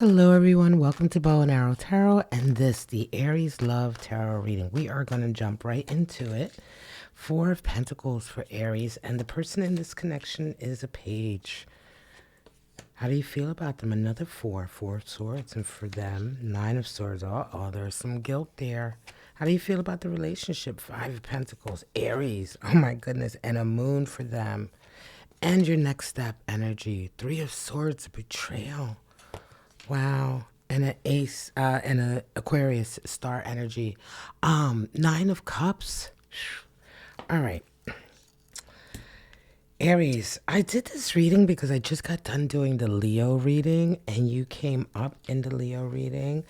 Hello, everyone. Welcome to Bow and Arrow Tarot and this, the Aries Love Tarot reading. We are going to jump right into it. Four of Pentacles for Aries, and the person in this connection is a page. How do you feel about them? Another four of swords, and for them, nine of swords. Oh, there's some guilt there. How do you feel about the relationship? Five of Pentacles, Aries. Oh my goodness, and a moon for them. And your next step energy, Three of Swords, betrayal. Wow. And an ace and an Aquarius star energy. Nine of Cups. All right. Aries, I did this reading because I just got done doing the Leo reading and you came up in the Leo reading.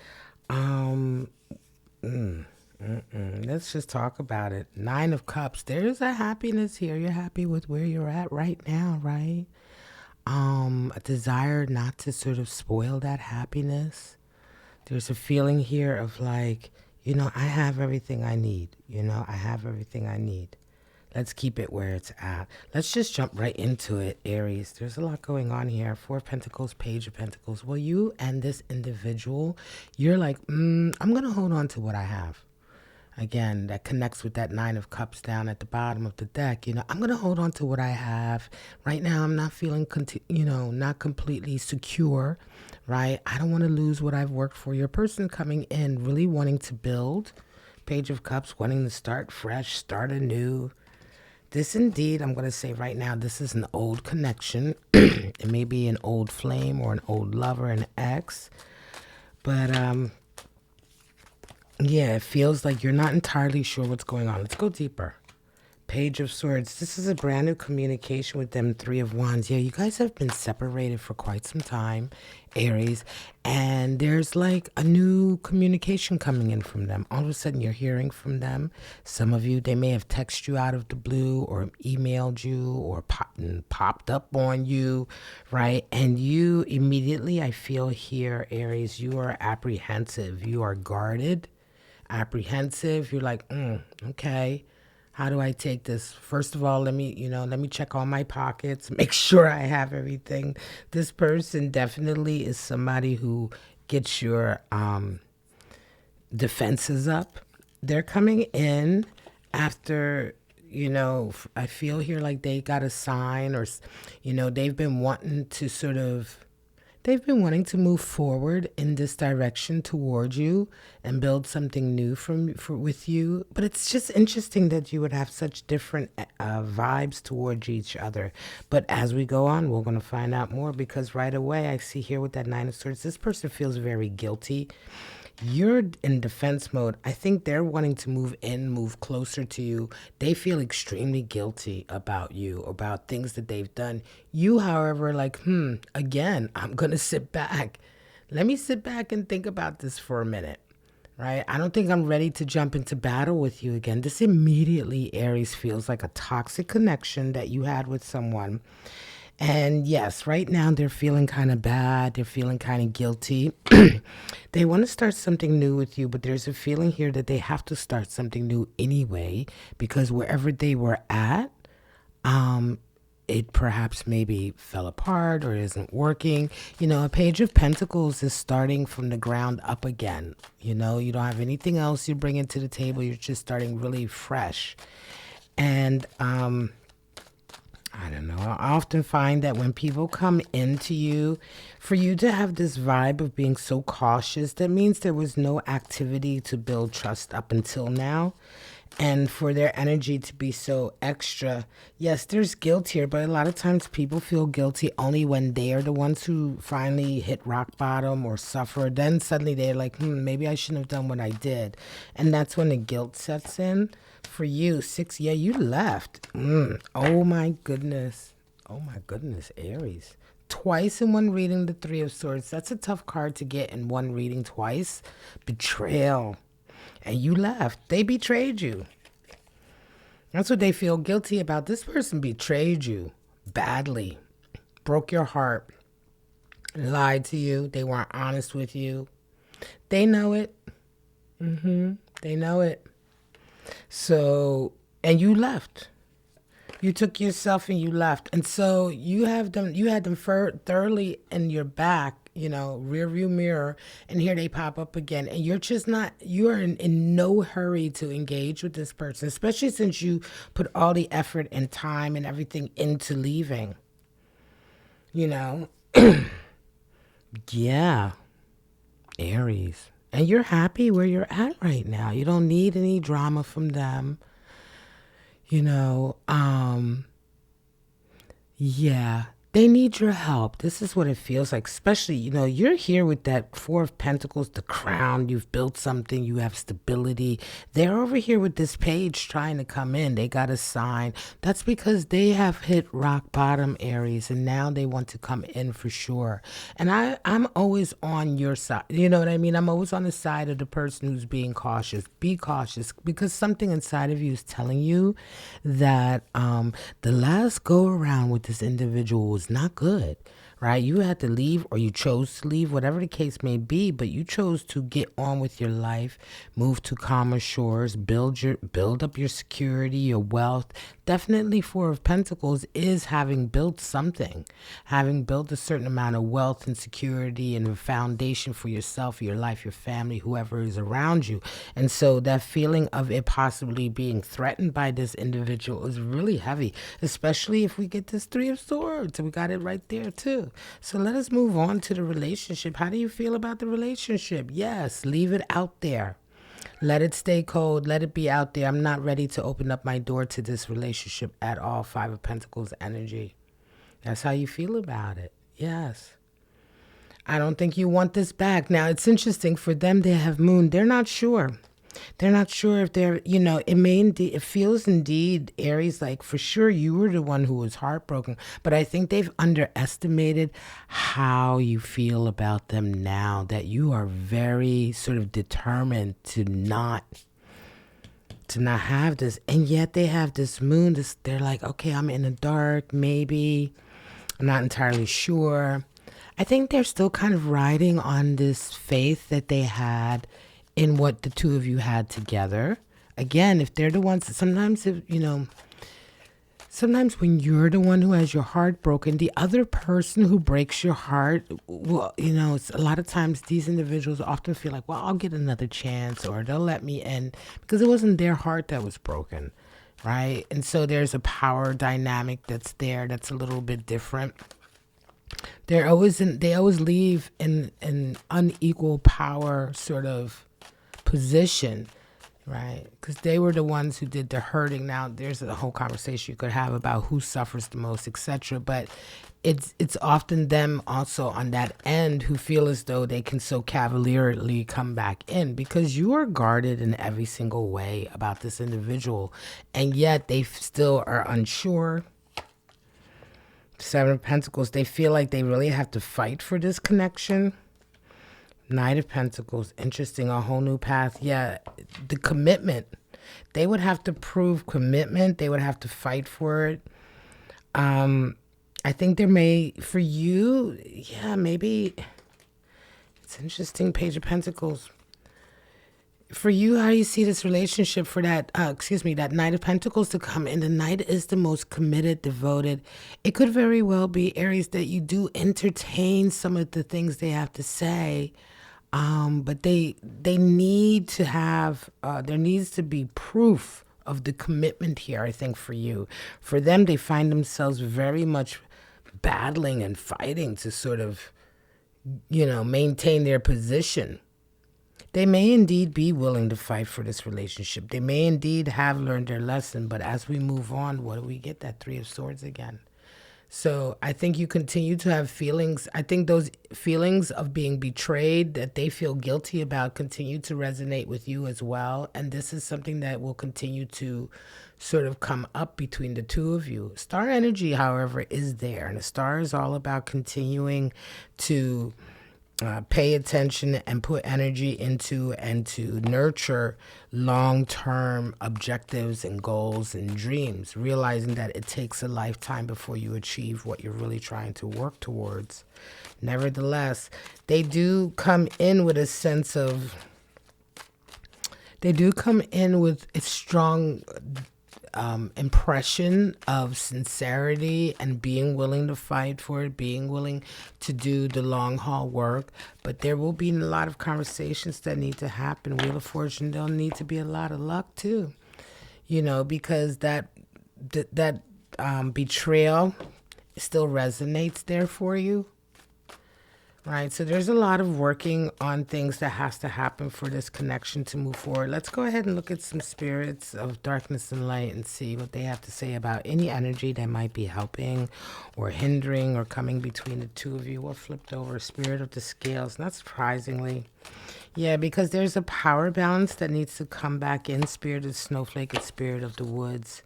Let's just talk about it. Nine of Cups. There's a happiness here. You're happy with where you're at right now, right? A desire not to sort of spoil that happiness. There's a feeling here of like, I have everything I need. I have everything I need. Let's keep it where it's at. Let's just jump right into it, Aries. There's a lot going on here. Four of Pentacles, Page of Pentacles. Well, you and this individual, you're like, I'm going to hold on to what I have. Again, that connects with that Nine of Cups down at the bottom of the deck. I'm going to hold on to what I have. Right now, I'm not feeling, not completely secure, right? I don't want to lose what I've worked for. Your person coming in really wanting to build. Page of Cups, wanting to start fresh, start anew. This indeed, I'm going to say right now, this is an old connection. It may be an old flame or an old lover, an ex. But, yeah, it feels like you're not entirely sure what's going on. Let's go deeper. Page of Swords. This is a brand new communication with them. Three of Wands. Yeah, you guys have been separated for quite some time, Aries. And there's like a new communication coming in from them. All of a sudden, you're hearing from them. Some of you, they may have texted you out of the blue or emailed you or popped up on you, right? And you immediately, I feel here, Aries, you are apprehensive. You are guarded. Apprehensive. You're like, okay, how do I take this? First of all, let me check all my pockets, make sure I have everything. This person definitely is somebody who gets your defenses up. They're coming in after, I feel here like they got a sign or, they've been wanting to sort of they've been wanting to move forward in this direction towards you and build something new with you. But it's just interesting that you would have such different vibes towards each other. But as we go on, we're going to find out more because right away I see here with that Nine of Swords, this person feels very guilty. You're in defense mode. I think they're wanting to move closer to you. They feel extremely guilty about you, about things that they've done. You, however, like, again, I'm going to sit back. Let me sit back and think about this for a minute, right? I don't think I'm ready to jump into battle with you again. This immediately, Aries, feels like a toxic connection that you had with someone. And yes, right now they're feeling kind of bad. They're feeling kind of guilty. They want to start something new with you, but there's a feeling here that they have to start something new anyway, because wherever they were at, it perhaps maybe fell apart or isn't working. A Page of Pentacles is starting from the ground up again. You don't have anything else you bring into the table. You're just starting really fresh. And, I don't know. I often find that when people come into you, for you to have this vibe of being so cautious, that means there was no activity to build trust up until now. And for their energy to be so extra, yes, there's guilt here, but a lot of times people feel guilty only when they are the ones who finally hit rock bottom or suffer. Then suddenly they're like, maybe I shouldn't have done what I did. And that's when the guilt sets in. For you, six, yeah, you left. Oh my goodness. Oh my goodness, Aries. Twice in one reading, the Three of Swords. That's a tough card to get in one reading twice. Betrayal. And you left. They betrayed you. That's what they feel guilty about. This person betrayed you badly, broke your heart, lied to you. They weren't honest with you. They know it. They know it. So, and you left. You took yourself and you left. And so you had them thoroughly in your back, rear view mirror, and here they pop up again. And you're just not, you're in no hurry to engage with this person, especially since you put all the effort and time and everything into leaving, you know? Yeah, Aries. And you're happy where you're at right now. You don't need any drama from them, you know. Yeah, they need your help. This is what it feels like, especially, you're here with that Four of Pentacles, the crown. You've built something, you have stability. They're over here with this page trying to come in. They got a sign. That's because they have hit rock bottom, Aries, and now they want to come in for sure. And I'm always on your side. You know what I mean? I'm always on the side of the person who's being cautious. Be cautious because something inside of you is telling you that the last go around with this individual was not good, right? You had to leave, or you chose to leave, whatever the case may be, but you chose to get on with your life, move to calmer shores, build up your security, your wealth. Definitely Four of Pentacles is having built something, having built a certain amount of wealth and security and a foundation for yourself, your life, your family, whoever is around you. And so that feeling of it possibly being threatened by this individual is really heavy, especially if we get this Three of Swords. We got it right there too. So let us move on to the relationship. How do you feel about the relationship? Yes, leave it out there. Let it stay cold. Let it be out there. I'm not ready to open up my door to this relationship at all. Five of Pentacles energy. That's how you feel about it. Yes. I don't think you want this back. Now, it's interesting for them. They have moon. They're not sure. They're not sure if they're, it feels indeed, Aries, like for sure you were the one who was heartbroken. But I think they've underestimated how you feel about them now, that you are very sort of determined to not have this. And yet they have this moon. They're like, okay, I'm in the dark, maybe. I'm not entirely sure. I think they're still kind of riding on this faith that they had in what the two of you had together. Again, if they're the ones, sometimes when you're the one who has your heart broken, the other person who breaks your heart, well, it's a lot of times these individuals often feel like, well, I'll get another chance, or they'll let me in, because it wasn't their heart that was broken, right? And so there's a power dynamic that's there that's a little bit different. They always leave in an unequal power sort of position, right? Because they were the ones who did the hurting. Now there's a whole conversation you could have about who suffers the most, etc. But it's often them also on that end who feel as though they can so cavalierly come back in, because you are guarded in every single way about this individual, and yet they still are unsure. Seven of Pentacles, they feel like they really have to fight for this connection. Knight of Pentacles, interesting, a whole new path. Yeah, the commitment. They would have to prove commitment. They would have to fight for it. I think for you, yeah, maybe, it's interesting, Page of Pentacles. For you, how do you see this relationship for that Knight of Pentacles to come in? The Knight is the most committed, devoted. It could very well be, Aries, that you do entertain some of the things they have to say. But they need to have, there needs to be proof of the commitment here, I think, for you. For them, they find themselves very much battling and fighting to sort of, maintain their position. They may indeed be willing to fight for this relationship. They may indeed have learned their lesson, but as we move on, what do we get? That Three of Swords again. So I think you continue to have feelings. I think those feelings of being betrayed that they feel guilty about continue to resonate with you as well. And this is something that will continue to sort of come up between the two of you. Star energy, however, is there. And the star is all about continuing to pay attention and put energy into and to nurture long-term objectives and goals and dreams, realizing that it takes a lifetime before you achieve what you're really trying to work towards. Nevertheless, they do come in with a sense of, they do come in with a strong impression of sincerity and being willing to fight for it, being willing to do the long haul work. But there will be a lot of conversations that need to happen. Wheel of Fortune, there'll need to be a lot of luck too, because that betrayal still resonates there for you. Right, so there's a lot of working on things that has to happen for this connection to move forward. Let's go ahead and look at some spirits of darkness and light and see what they have to say about any energy that might be helping or hindering or coming between the two of you. What flipped over? Spirit of the scales, not surprisingly. Yeah, because there's a power balance that needs to come back in. Spirit of snowflake and spirit of the woods.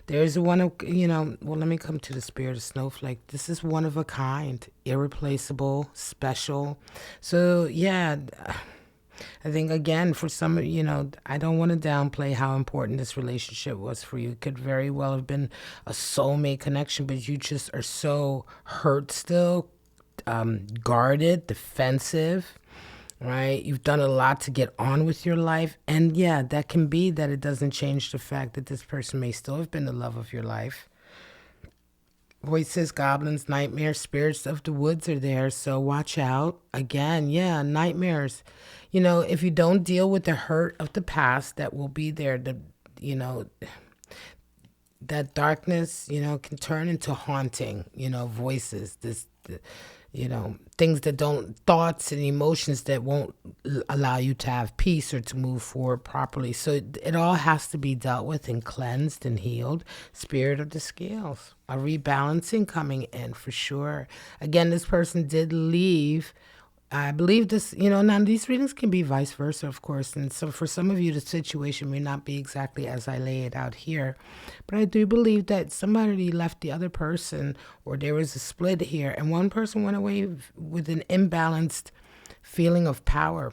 There's one of, well, let me come to the spirit of snowflake. This is one of a kind, irreplaceable, special. So, yeah, I think, again, for some, I don't want to downplay how important this relationship was for you. It could very well have been a soulmate connection, but you just are so hurt still, guarded, defensive. Right? You've done a lot to get on with your life. And yeah, that can be that it doesn't change the fact that this person may still have been the love of your life. Voices, goblins, nightmares, spirits of the woods are there. So watch out. Again, yeah, nightmares. If you don't deal with the hurt of the past that will be there, that darkness, can turn into haunting, voices, things that thoughts and emotions that won't allow you to have peace or to move forward properly. So it all has to be dealt with and cleansed and healed. Spirit of the scales, a rebalancing coming in for sure. Again, this person did leave. I believe this, now these readings can be vice versa, of course. And so for some of you, the situation may not be exactly as I lay it out here. But I do believe that somebody left the other person, or there was a split here, and one person went away with an imbalanced feeling of power.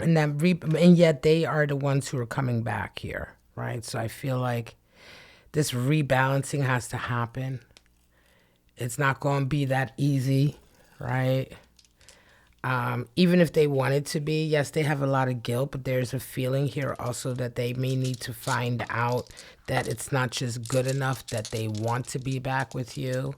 And yet they are the ones who are coming back here, right? So I feel like this rebalancing has to happen. It's not going to be that easy, right? Even if they wanted to be, yes, they have a lot of guilt, but there's a feeling here also that they may need to find out that it's not just good enough, that they want to be back with you.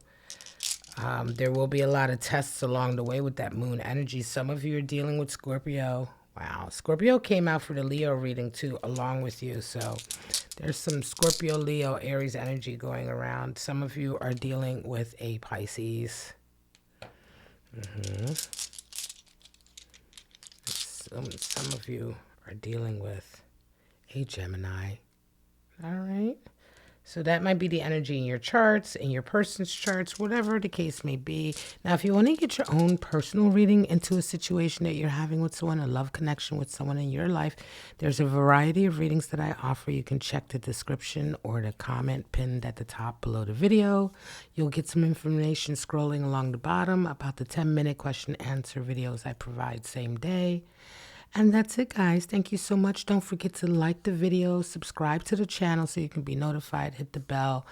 There will be a lot of tests along the way with that moon energy. Some of you are dealing with Scorpio. Wow, Scorpio came out for the Leo reading too, along with you. So there's some Scorpio, Leo, Aries energy going around. Some of you are dealing with a Pisces. Some of you are dealing with a Gemini. All right. So that might be the energy in your charts, in your person's charts, whatever the case may be. Now, if you want to get your own personal reading into a situation that you're having with someone, a love connection with someone in your life, there's a variety of readings that I offer. You can check the description or the comment pinned at the top below the video. You'll get some information scrolling along the bottom about the 10-minute question answer videos I provide same day. And that's it, guys. Thank you so much. Don't forget to like the video, subscribe to the channel so you can be notified, hit the bell,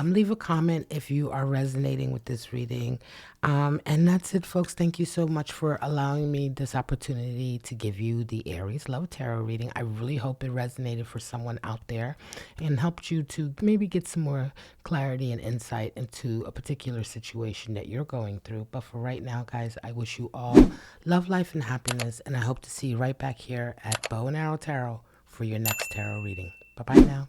leave a comment if you are resonating with this reading. And that's it, folks. Thank you so much for allowing me this opportunity to give you the Aries Love Tarot reading. I really hope it resonated for someone out there and helped you to maybe get some more clarity and insight into a particular situation that you're going through. But for right now, guys, I wish you all love, life, and happiness. And I hope to see you right back here at Bow and Arrow Tarot for your next tarot reading. Bye-bye now.